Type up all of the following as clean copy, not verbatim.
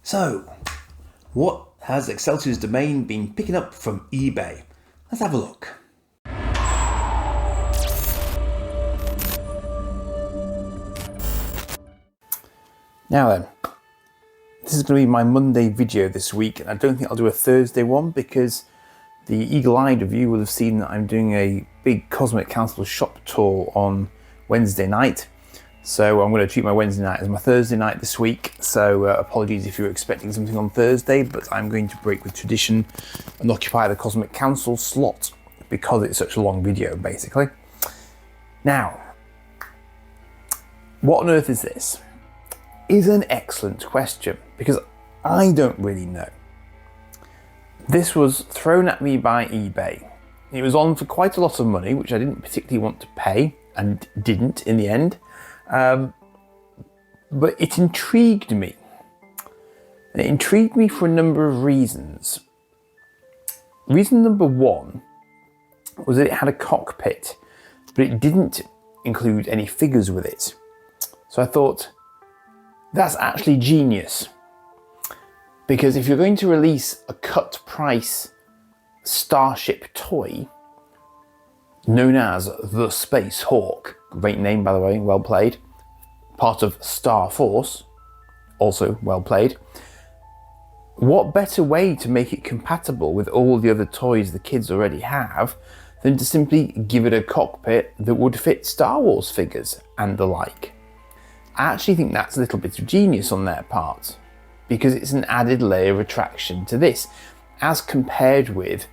So, what has Excelsior's domain been picking up from eBay? Let's have a look. Now then, this is going to be my Monday video this week, and I don't think I'll do a Thursday one because the eagle-eyed of you will have seen that I'm doing a big Cosmic Council shop tour on Wednesday night. So I'm going to treat my Wednesday night as my Thursday night this week. So apologies if you're expecting something on Thursday, but I'm going to break with tradition and occupy the Cosmic Council slot because it's such a long video, basically. Now, what on earth is this? Is an excellent question because I don't really know. This was thrown at me by eBay. It was on for quite a lot of money, which I didn't particularly want to pay and didn't in the end. But it intrigued me. And it intrigued me for a number of reasons. Reason number one was that it had a cockpit, but it didn't include any figures with it. So I thought, that's actually genius. Because if you're going to release a cut price Starship toy, known as the Space Hawk, great name by the way, well played, part of Star Force, also well played, what better way to make it compatible with all the other toys the kids already have than to simply give it a cockpit that would fit Star Wars figures and the like. I actually think that's a little bit of genius on their part because it's an added layer of attraction to this as compared with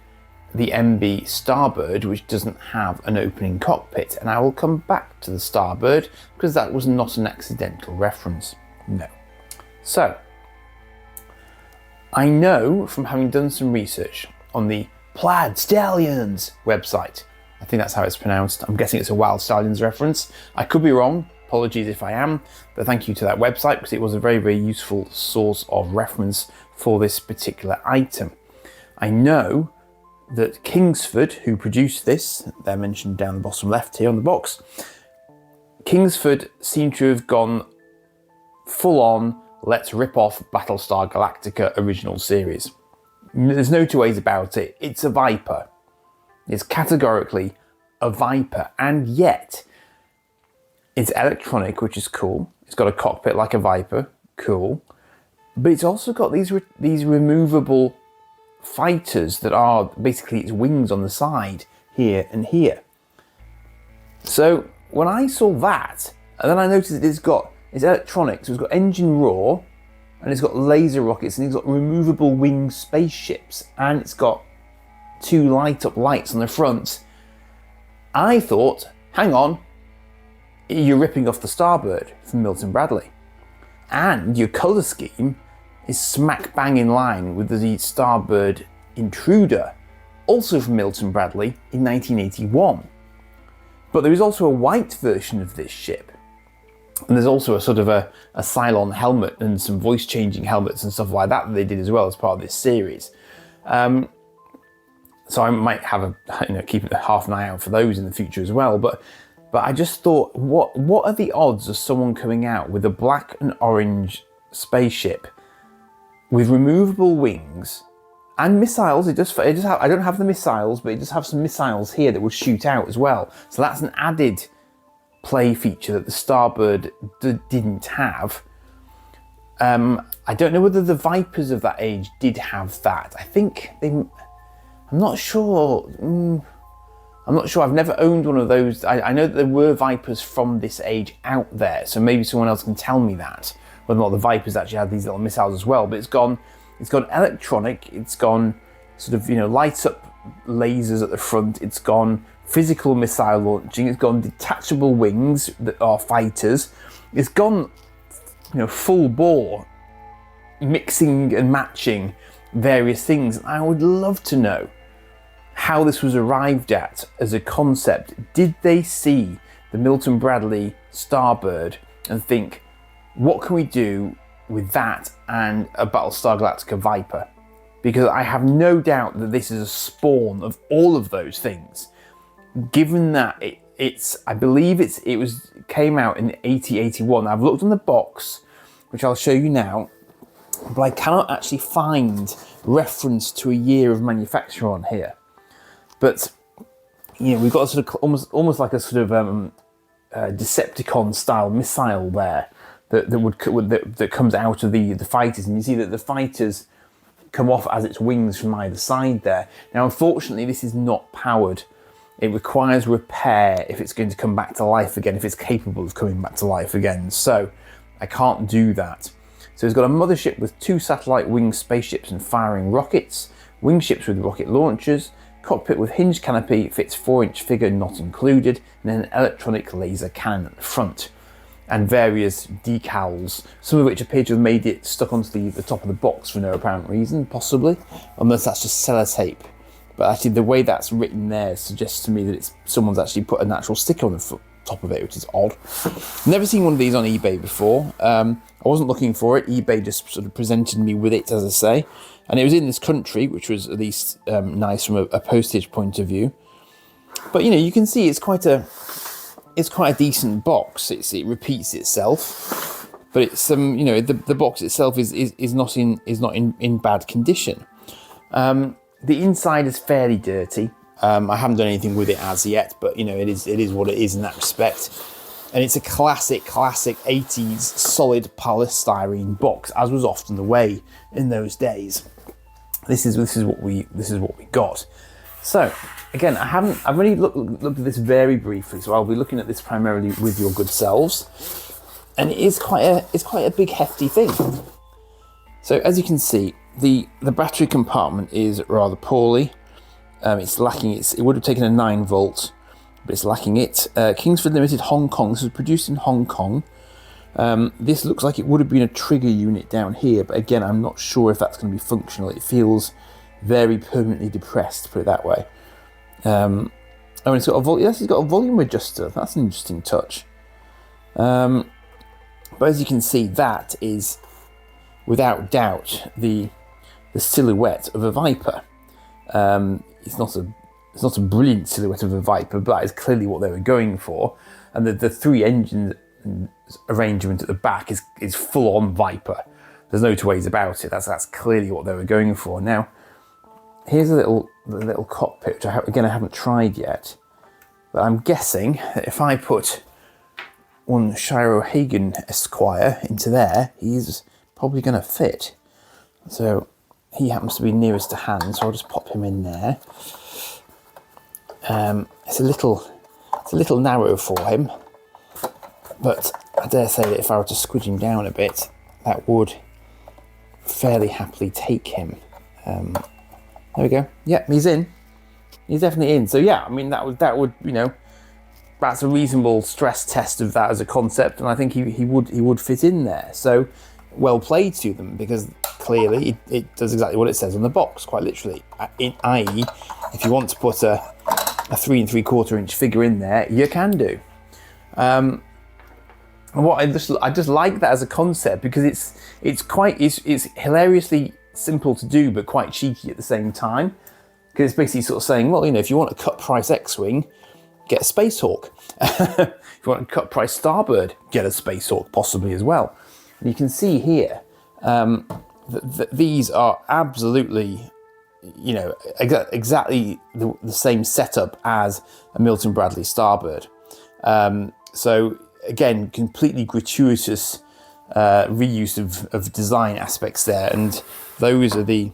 the MB Starbird, which doesn't have an opening cockpit. And I will come back to the Starbird because that was not an accidental reference. No. So, I know from having done some research on the Plaid Stallions website, I think that's how it's pronounced. I'm guessing it's a Wild Stallions reference. I could be wrong. Apologies if I am, but thank you to that website because it was a very, very useful source of reference for this particular item. I know that Kingsford, who produced this, they're mentioned down the bottom left here on the box, Kingsford seem to have gone full on, let's rip off Battlestar Galactica original series. There's no two ways about it. It's a Viper. It's categorically a Viper, and yet it's electronic, which is cool. It's got a cockpit like a Viper, cool. But it's also got these removable fighters that are basically its wings on the side, here and here. So when I saw that, and then I noticed it's electronic, so it's got engine raw, and it's got laser rockets, and it's got removable wing spaceships, and it's got two light-up lights on the front. I thought, hang on, you're ripping off the Starbird from Milton Bradley. And your colour scheme is smack bang in line with the Starbird Intruder, also from Milton Bradley in 1981. But there is also a white version of this ship. And there's also a sort of a Cylon helmet and some voice changing helmets and stuff like that they did as well as part of this series. So I might have keep half an eye out for those in the future as well. But I just thought, what are the odds of someone coming out with a black and orange spaceship with removable wings and missiles? I don't have the missiles, but it does have some missiles here that will shoot out as well. So that's an added play feature that the Starbird didn't have. I don't know whether the Vipers of that age did have that. I'm not sure. I'm not sure, I've never owned one of those. I know that there were Vipers from this age out there, so maybe someone else can tell me that, whether or not the Vipers actually had these little missiles as well. But it's gone electronic, it's gone sort of, light up lasers at the front, it's gone physical missile launching, it's gone detachable wings that are fighters, it's gone, full bore, mixing and matching various things. I would love to know how this was arrived at as a concept. Did they see the Milton Bradley Starbird and think, what can we do with that and a Battlestar Galactica Viper? Because I have no doubt that this is a spawn of all of those things. Given that I believe it came out in 81. I've looked on the box, which I'll show you now, but I cannot actually find reference to a year of manufacture on here. But we've got a sort of almost like a sort of Decepticon style missile there that comes out of the fighters, and you see that the fighters come off as its wings from either side there. Now, unfortunately, this is not powered. It requires repair if it's going to come back to life again, if it's capable of coming back to life again. So I can't do that. So it's got a mothership with 2 satellite winged spaceships and firing rockets, wing ships with rocket launchers, cockpit with hinged canopy, fits 4-inch figure not included, and then an electronic laser cannon at the front, and various decals, some of which appear to have made it stuck onto the top of the box for no apparent reason, possibly, unless that's just sellotape. But actually the way that's written there suggests to me that someone's actually put an actual sticker on the top of it, which is odd. Never seen one of these on eBay before. I wasn't looking for it. eBay just sort of presented me with it, as I say. And it was in this country, which was at least nice from a postage point of view. But you can see it's quite a decent box. It repeats itself, but it's the box itself is not in bad condition. The inside is fairly dirty. I haven't done anything with it as yet, but it is what it is in that respect. And it's a classic 80s solid polystyrene box, as was often the way in those days. This is what we got. So again, I've only looked at this very briefly, so I'll be looking at this primarily with your good selves. And it's quite a big hefty thing. So as you can see, the battery compartment is rather poorly. It's lacking it would have taken a 9 volt, but it's lacking it. Kingsford Limited, Hong Kong. This was produced in Hong Kong. This looks like it would have been a trigger unit down here, but again, I'm not sure if that's going to be functional. It feels very permanently depressed, put it that way. It's got a volume adjuster. That's an interesting touch. But as you can see, that is without doubt the silhouette of a Viper. It's not a brilliant silhouette of a Viper, but that is clearly what they were going for. And the 3 engine arrangement at the back is full on Viper. There's no two ways about it. That's clearly what they were going for. Now, here's the little cockpit, which I haven't tried yet. But I'm guessing that if I put one Shiro Hagen Esquire into there, he's probably going to fit. So he happens to be nearest to hand, so I'll just pop him in there. It's a little narrow for him, but I dare say that if I were to squidge him down a bit, that would fairly happily take him. There we go. Yep, he's in. He's definitely in. So yeah, I mean that would that's a reasonable stress test of that as a concept, and I think he would fit in there. So well played to them, because clearly it does exactly what it says on the box, quite literally. I.e., if you want to put a 3 3/4 inch figure in there, you can do. And what I just like that as a concept, because it's hilariously simple to do, but quite cheeky at the same time. Because it's basically sort of saying, well, if you want a cut price X-Wing, get a Space Hawk. If you want a cut price Starbird, get a Space Hawk possibly as well. And you can see here that these are absolutely, exactly the same setup as a Milton Bradley Starbird. So again, completely gratuitous reuse of design aspects there, and those are the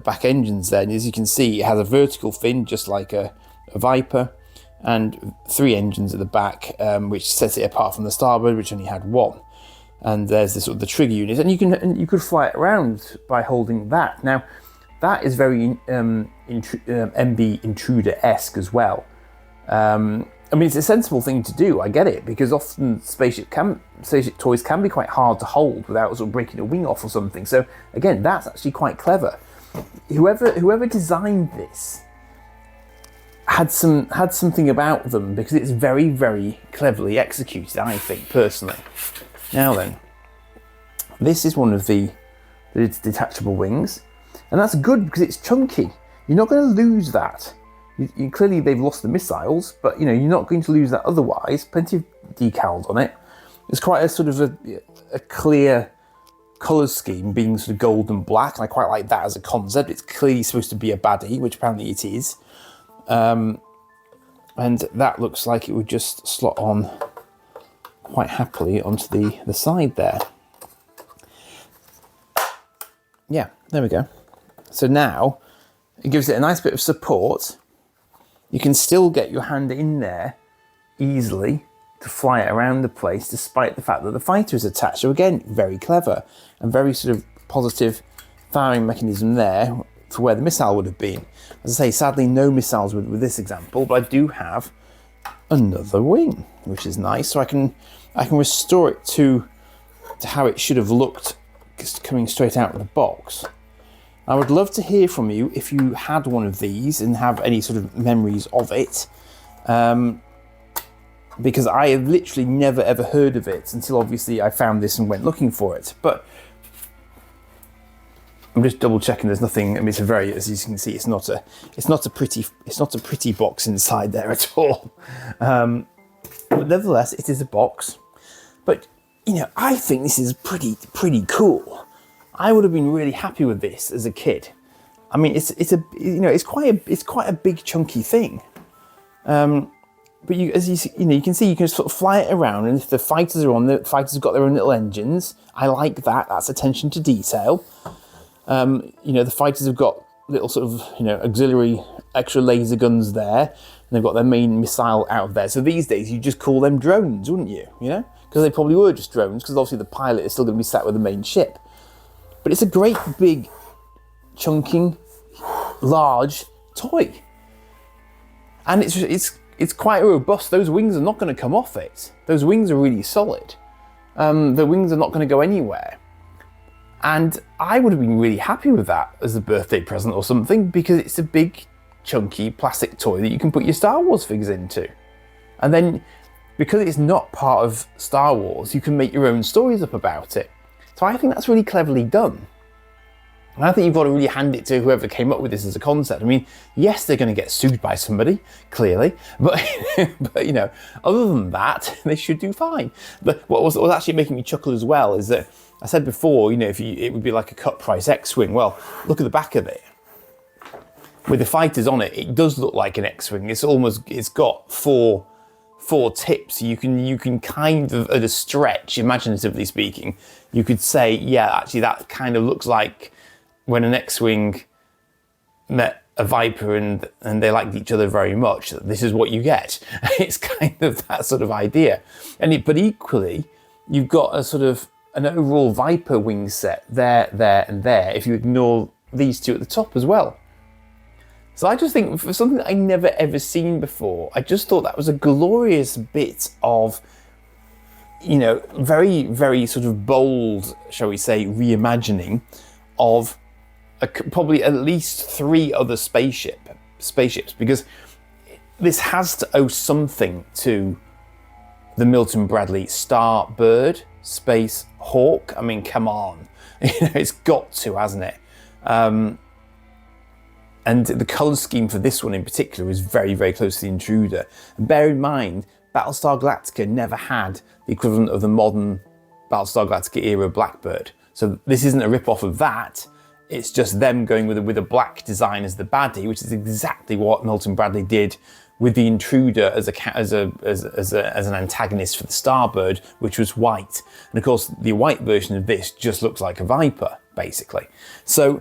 back engines there. And as you can see, it has a vertical fin just like a Viper, and 3 engines at the back, which sets it apart from the Starbird, which only had 1. And there's the trigger unit, and you could fly it around by holding that. Now, that is very MB Intruder-esque as well. It's a sensible thing to do. I get it, because often spaceship toys can be quite hard to hold without sort of breaking a wing off or something. So again, that's actually quite clever. Whoever designed this had something about them, because it's very, very cleverly executed, I think, personally. Now then, this is one of the detachable wings, and that's good because it's chunky. You're not going to lose that. Clearly they've lost the missiles, but you're not going to lose that otherwise. Plenty of decals on it. It's quite a sort of a clear colour scheme being sort of gold and black, and I quite like that as a concept. It's clearly supposed to be a baddie, which apparently it is. And that looks like it would just slot on quite happily onto the side there. Yeah, there we go. So now it gives it a nice bit of support. You can still get your hand in there easily to fly it around the place, despite the fact that the fighter is attached. So again, very clever and very sort of positive firing mechanism there for where the missile would have been. As I say, sadly, no missiles with this example, but I do have another wing, which is nice. So I can restore it to how it should have looked just coming straight out of the box. I would love to hear from you if you had one of these and have any sort of memories of it. Because I have literally never ever heard of it until obviously I found this and went looking for it. But I'm just double checking there's nothing. I mean, it's a very, as you can see, it's not a pretty box inside there at all. But nevertheless, it is a box. But you know, I think this is pretty cool. I would have been really happy with this as a kid. I mean, it's quite a big chunky thing. But you can see, you can sort of fly it around, and if the fighters are on, the fighters have got their own little engines. I like that. That's attention to detail. The fighters have got little sort of, auxiliary extra laser guns there, and they've got their main missile out of there. So these days, you just call them drones, wouldn't you? Because they probably were just drones, because obviously the pilot is still going to be sat with the main ship. But it's a great big, chunking, large toy, and it's quite robust. Those wings are not going to come off it. Those wings are really solid. The wings are not going to go anywhere. And I would have been really happy with that as a birthday present or something, because it's a big, chunky plastic toy that you can put your Star Wars figures into. And then, because it's not part of Star Wars, you can make your own stories up about it. So I think that's really cleverly done. And I think you've got to really hand it to whoever came up with this as a concept. I mean, yes, they're going to get sued by somebody, clearly, but other than that, they should do fine. But what was actually making me chuckle as well is that I said before, it would be like a cut price X-Wing. Well, look at the back of it. With the fighters on it, it does look like an X-Wing. It's got four tips. You can kind of, at a stretch, imaginatively speaking, you could say, yeah, actually that kind of looks like when an X-Wing met a Viper and they liked each other very much. This is what you get. It's kind of that sort of idea. But equally, you've got a sort of an overall Viper wing set there, and there, if you ignore these two at the top as well. So I just think, for something that I never ever seen before, I just thought that was a glorious bit of, very, very sort of bold, shall we say, reimagining of probably at least 3 other spaceships, because this has to owe something to the Milton Bradley Starbird Space Hawk. I mean, come on, it's got to, hasn't it? And the colour scheme for this one in particular is very, very close to the Intruder. And bear in mind, Battlestar Galactica never had the equivalent of the modern Battlestar Galactica era Blackbird. So this isn't a rip-off of that. It's just them going with a black design as the baddie, which is exactly what Milton Bradley did with the Intruder as an antagonist for the Starbird, which was white. And of course, the white version of this just looks like a Viper, basically. So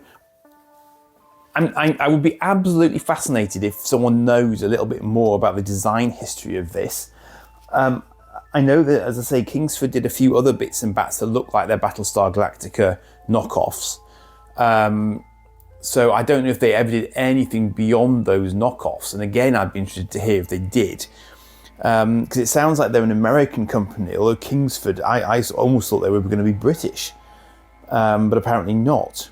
I would be absolutely fascinated if someone knows a little bit more about the design history of this. I know that, as I say, Kingsford did a few other bits and bats that look like their Battlestar Galactica knockoffs. So I don't know if they ever did anything beyond those knockoffs. And again, I'd be interested to hear if they did. Because it sounds like they're an American company, although Kingsford, I almost thought they were going to be British. But apparently not.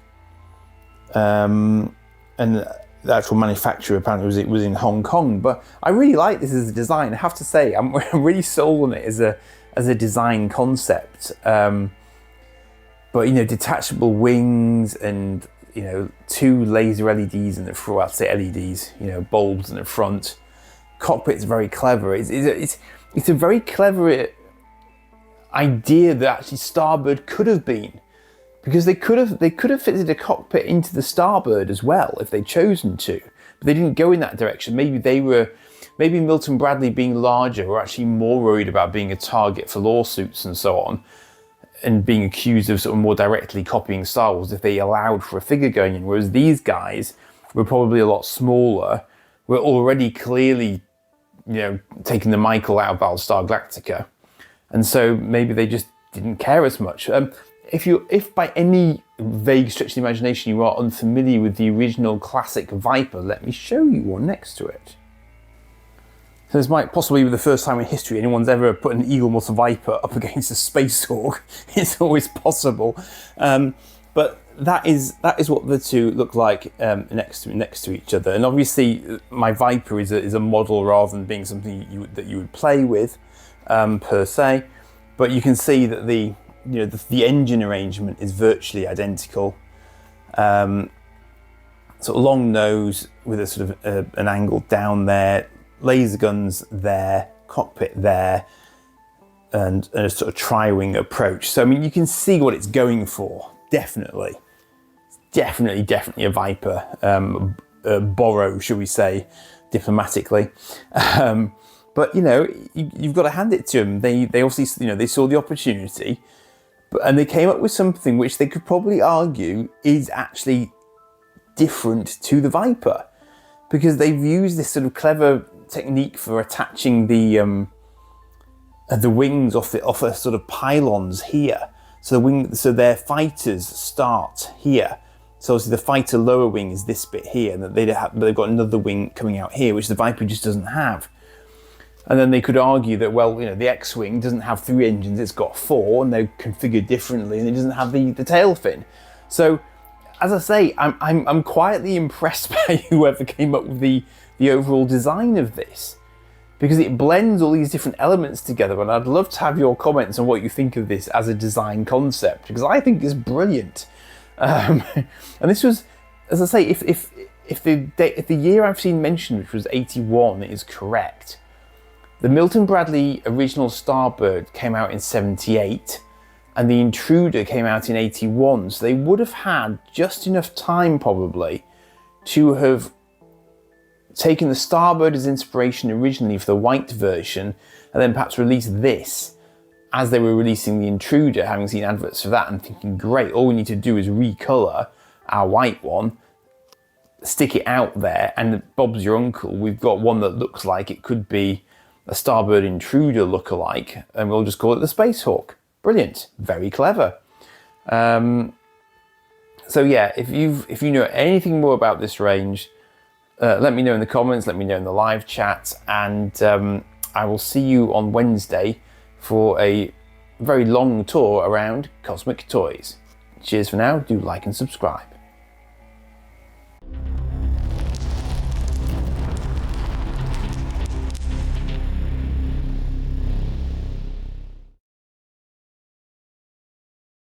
And the actual manufacturer apparently was in Hong Kong. But I really like this as a design. I have to say, I'm really sold on it as a design concept. But detachable wings and 2 laser LEDs in the front. Well, I'd say LEDs, bulbs in the front. Cockpit's very clever. It's a very clever idea that actually Starbird could have been because they could have fitted a cockpit into the Starbird as well if they'd chosen to, but they didn't go in that direction. Maybe Milton Bradley, being larger, were actually more worried about being a target for lawsuits and so on, and being accused of sort of more directly copying Star Wars if they allowed for a figure going in, whereas these guys were probably a lot smaller, were already clearly, taking the Michael out of Battlestar Galactica, and so maybe they just didn't care as much. If by any vague stretch of the imagination you are unfamiliar with the original classic Viper, let me show you one next to it. So this might possibly be the first time in history anyone's ever put an Eagle Moss Viper up against a Space Hawk. It's always possible, but that is what the two look like next to each other. And obviously, my Viper is a model rather than being something that you would play with per se. But you can see that the engine arrangement is virtually identical. Sort of long nose with a sort of an angle down there. Laser guns there, cockpit there, and a sort of tri-wing approach. So I mean, you can see what it's going for. Definitely a Viper. Borrow, shall we say, diplomatically. But you've got to hand it to them. They obviously they saw the opportunity, and they came up with something which they could probably argue is actually different to the Viper, because they've used this sort of clever technique for attaching the wings off a sort of pylons here. So their fighters start here. So obviously the fighter lower wing is this bit here, and they've got another wing coming out here, which the Viper just doesn't have. And then they could argue that, well, the X-wing doesn't have 3 engines; it's got 4, and they're configured differently, and it doesn't have the tail fin. So, as I say, I'm quietly impressed by whoever came up with the overall design of this, because it blends all these different elements together, and I'd love to have your comments on what you think of this as a design concept, because I think it's brilliant. And this was, as I say, if the year I've seen mentioned, which was 81, is correct, the Milton Bradley original Starbird came out in 78, and the Intruder came out in 81, so they would have had just enough time probably to have taken the Starbird as inspiration originally for the white version, and then perhaps release this as they were releasing the Intruder, having seen adverts for that and thinking, great, all we need to do is recolor our white one, stick it out there, and Bob's your uncle, we've got one that looks like it could be a Starbird Intruder lookalike, and we'll just call it the Space Hawk. Brilliant, very clever. So yeah, if you know anything more about this range, let me know in the comments, let me know in the live chat, and I will see you on Wednesday for a very long tour around Cosmic Toys. Cheers for now, do like and subscribe.